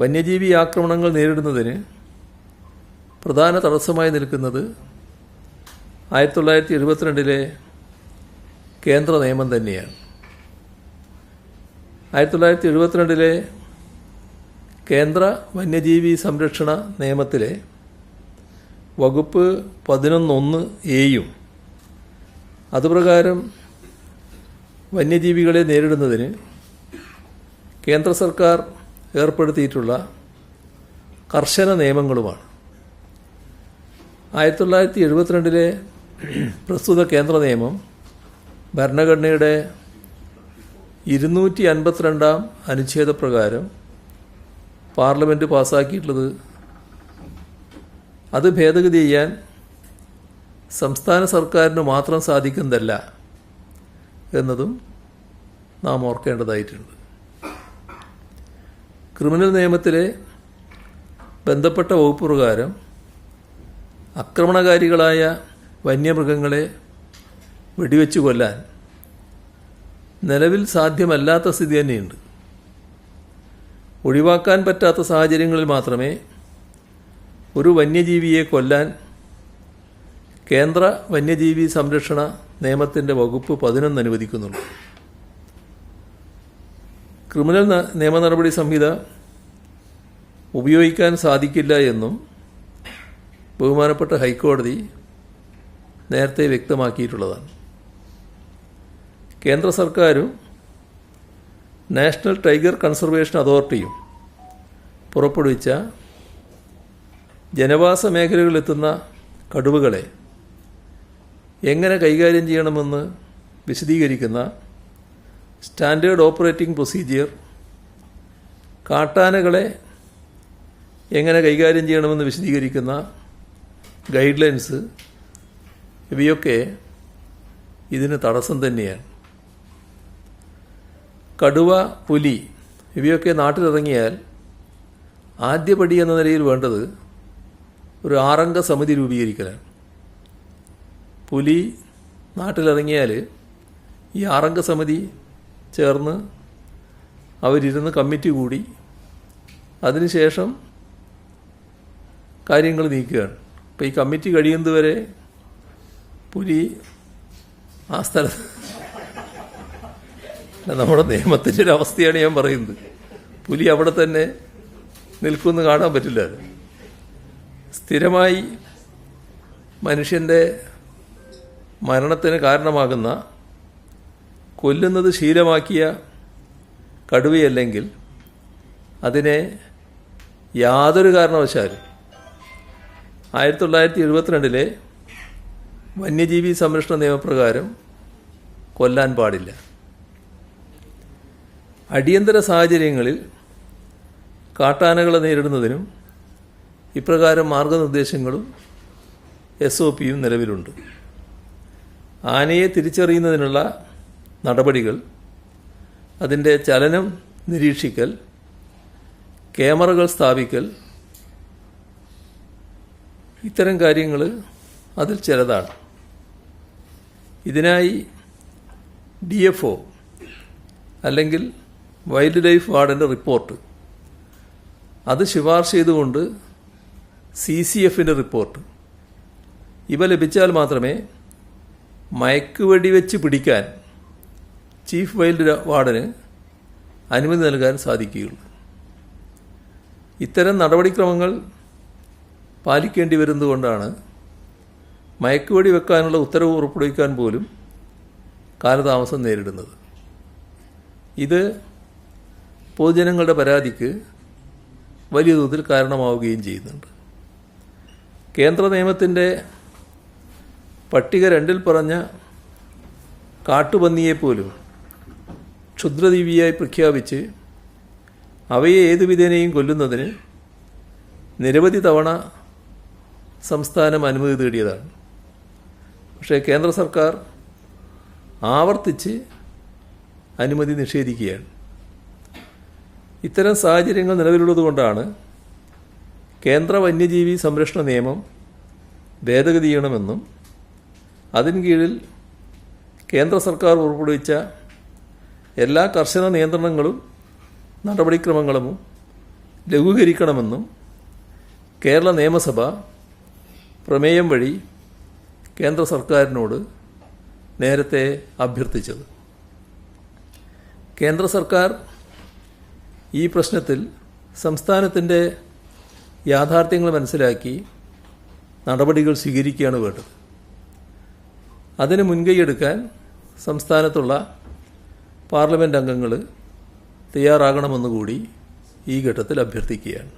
വന്യജീവി ആക്രമണങ്ങൾ നേരിടുന്നതിന് പ്രധാന തടസ്സമായി നിൽക്കുന്നത് 1972 കേന്ദ്ര നിയമം തന്നെയാണ്. 1972 കേന്ദ്ര വന്യജീവി സംരക്ഷണ നിയമത്തിലെ വകുപ്പ് 11(1)(a)യും അതുപ്രകാരം വന്യജീവികളെ നേരിടുന്നതിന് കേന്ദ്ര സർക്കാർ ഏർപ്പെടുത്തിയിട്ടുള്ള കർശന നിയമങ്ങളുമാണ്. 1972 പ്രസ്തുത കേന്ദ്ര നിയമം ഭരണഘടനയുടെ 252 അനുച്ഛേദപ്രകാരം പാർലമെൻറ്റ് പാസ്സാക്കിയിട്ടുള്ളത്. അത് ഭേദഗതി ചെയ്യാൻ സംസ്ഥാന സർക്കാരിന് മാത്രം സാധിക്കുന്നതല്ല എന്നതും നാം ഓർക്കേണ്ടതായിട്ടുണ്ട്. ക്രിമിനൽ നിയമത്തിലെ ബന്ധപ്പെട്ട വകുപ്പ് പ്രകാരം ആക്രമണകാരികളായ വന്യമൃഗങ്ങളെ വെടിവെച്ച് കൊല്ലാൻ നിലവിൽ സാധ്യമല്ലാത്ത സ്ഥിതി തന്നെയുണ്ട്. ഒഴിവാക്കാൻ പറ്റാത്ത സാഹചര്യങ്ങളിൽ മാത്രമേ ഒരു വന്യജീവിയെ കൊല്ലാൻ കേന്ദ്ര വന്യജീവി സംരക്ഷണ നിയമത്തിൻ്റെ വകുപ്പ് 11 അനുവദിക്കുന്നുള്ളൂ. ക്രിമിനൽ നിയമ നടപടി സംഹിത ഉപയോഗിക്കാൻ സാധിക്കില്ല എന്നും ബഹുമാനപ്പെട്ട ഹൈക്കോടതി നേരത്തെ വ്യക്തമാക്കിയിട്ടുള്ളതാണ്. കേന്ദ്ര സർക്കാരും നാഷണൽ ടൈഗർ കൺസർവേഷൻ അതോറിറ്റിയും പുറപ്പെടുവിച്ച ജനവാസ മേഖലകളിലെത്തുന്ന കടുവകളെ എങ്ങനെ കൈകാര്യം ചെയ്യണമെന്ന് വിശദീകരിക്കുന്ന സ്റ്റാൻഡേർഡ് ഓപ്പറേറ്റിംഗ് പ്രൊസീജിയർ, കാട്ടാനകളെ എങ്ങനെ കൈകാര്യം ചെയ്യണമെന്ന് വിശദീകരിക്കുന്ന ഗൈഡ് ലൈൻസ്, ഇവയൊക്കെ ഇതിന് തടസ്സം തന്നെയാണ്. കടുവ, പുലി ഇവയൊക്കെ നാട്ടിലിറങ്ങിയാൽ ആദ്യപടി എന്ന നിലയിൽ വേണ്ടത് ഒരു 6 അംഗ സമിതി രൂപീകരിക്കലാണ്. പുലി നാട്ടിലിറങ്ങിയാൽ ഈ 6 അംഗ സമിതി ചേർന്ന് അവരിരുന്ന് കമ്മിറ്റി കൂടി അതിനുശേഷം കാര്യങ്ങൾ നീക്കുകയാണ്. അപ്പോൾ ഈ കമ്മിറ്റി കഴിയുന്നതുവരെ പുലി ആ സ്ഥലത്ത്, നമ്മുടെ നിയമത്തിൻ്റെ ഒരു അവസ്ഥയാണ് ഞാൻ പറയുന്നത്. പുലി അവിടെ തന്നെ നിൽക്കുമെന്ന് കാണാൻ പറ്റില്ല. സ്ഥിരമായി മനുഷ്യൻ്റെ മരണത്തിന് കാരണമാകുന്ന, കൊല്ലുന്നത് ശീലമാക്കിയ കടുവയല്ലെങ്കിൽ അതിനെ യാതൊരു കാരണവശാലും 1972 വന്യജീവി സംരക്ഷണ നിയമപ്രകാരം കൊല്ലാൻ പാടില്ല. അടിയന്തര സാഹചര്യങ്ങളിൽ കാട്ടാനകളെ നേരിടുന്നതിനും ഇപ്രകാരം മാർഗനിർദ്ദേശങ്ങളും SOPയും നിലവിലുണ്ട്. ആനയെ തിരിച്ചറിയുന്നതിനുള്ള നടപടികൾ, അതിൻ്റെ ചലനം നിരീക്ഷിക്കൽ, ക്യാമറകൾ സ്ഥാപിക്കൽ, ഇത്തരം കാര്യങ്ങൾ അതിൽ ചിലതാണ്. ഇതിനായി DFO അല്ലെങ്കിൽ വൈൽഡ് ലൈഫ് വാർഡൻ്റെ റിപ്പോർട്ട്, അത് ശുപാർശ ചെയ്തുകൊണ്ട് CCFൻ്റെ റിപ്പോർട്ട്, ഇവ ലഭിച്ചാൽ മാത്രമേ മയക്കുവെടിവെച്ച് പിടിക്കാൻ ചീഫ് വൈൽഡ് വാർഡന് അനുമതി നൽകാൻ സാധിക്കുകയുള്ളൂ. ഇത്തരം നടപടിക്രമങ്ങൾ പാലിക്കേണ്ടി വരുന്നതുകൊണ്ടാണ് മയക്കുവെടി വെക്കാനുള്ള ഉത്തരവ് പുറപ്പെടുവിക്കാൻ പോലും കാലതാമസം നേരിടുന്നത്. ഇത് പൊതുജനങ്ങളുടെ പരാതിക്ക് വലിയ തോതിൽ കാരണമാവുകയും ചെയ്യുന്നുണ്ട്. കേന്ദ്ര നിയമത്തിൻ്റെ പട്ടിക 2-ൽ പറഞ്ഞ കാട്ടുപന്നിയെപ്പോലും ക്ഷുദ്രജീവിയായി പ്രഖ്യാപിച്ച് അവയെ ഏതു വിധേനയും കൊല്ലുന്നതിന് നിരവധി തവണ സംസ്ഥാനം അനുമതി തേടിയതാണ്. പക്ഷേ കേന്ദ്ര സർക്കാർ ആവർത്തിച്ച് അനുമതി നിഷേധിക്കുകയാണ്. ഇത്തരം സാഹചര്യങ്ങൾ നിലവിലുള്ളതുകൊണ്ടാണ് കേന്ദ്ര വന്യജീവി സംരക്ഷണ നിയമം ഭേദഗതി ചെയ്യണമെന്നും അതിന് കീഴിൽ കേന്ദ്ര സർക്കാർ പുറപ്പെടുവിച്ച എല്ലാ കർശന നിയന്ത്രണങ്ങളും നടപടിക്രമങ്ങളും ലഘൂകരിക്കണമെന്നും കേരള നിയമസഭ പ്രമേയം വഴി കേന്ദ്ര സർക്കാരിനോട് നേരത്തെ അഭ്യർത്ഥിച്ചത്. കേന്ദ്ര സർക്കാർ ഈ പ്രശ്നത്തിൽ സംസ്ഥാനത്തിൻ്റെ യാഥാർത്ഥ്യങ്ങൾ മനസ്സിലാക്കി നടപടികൾ സ്വീകരിക്കുകയാണ് വേണ്ടത്. അതിന് മുൻകൈയെടുക്കാൻ സംസ്ഥാനത്തുള്ള പാർലമെൻറ്റ് അംഗങ്ങൾ തയ്യാറാകണമെന്നുകൂടി ഈ ഘട്ടത്തിൽ അഭ്യർത്ഥിക്കുകയാണ്.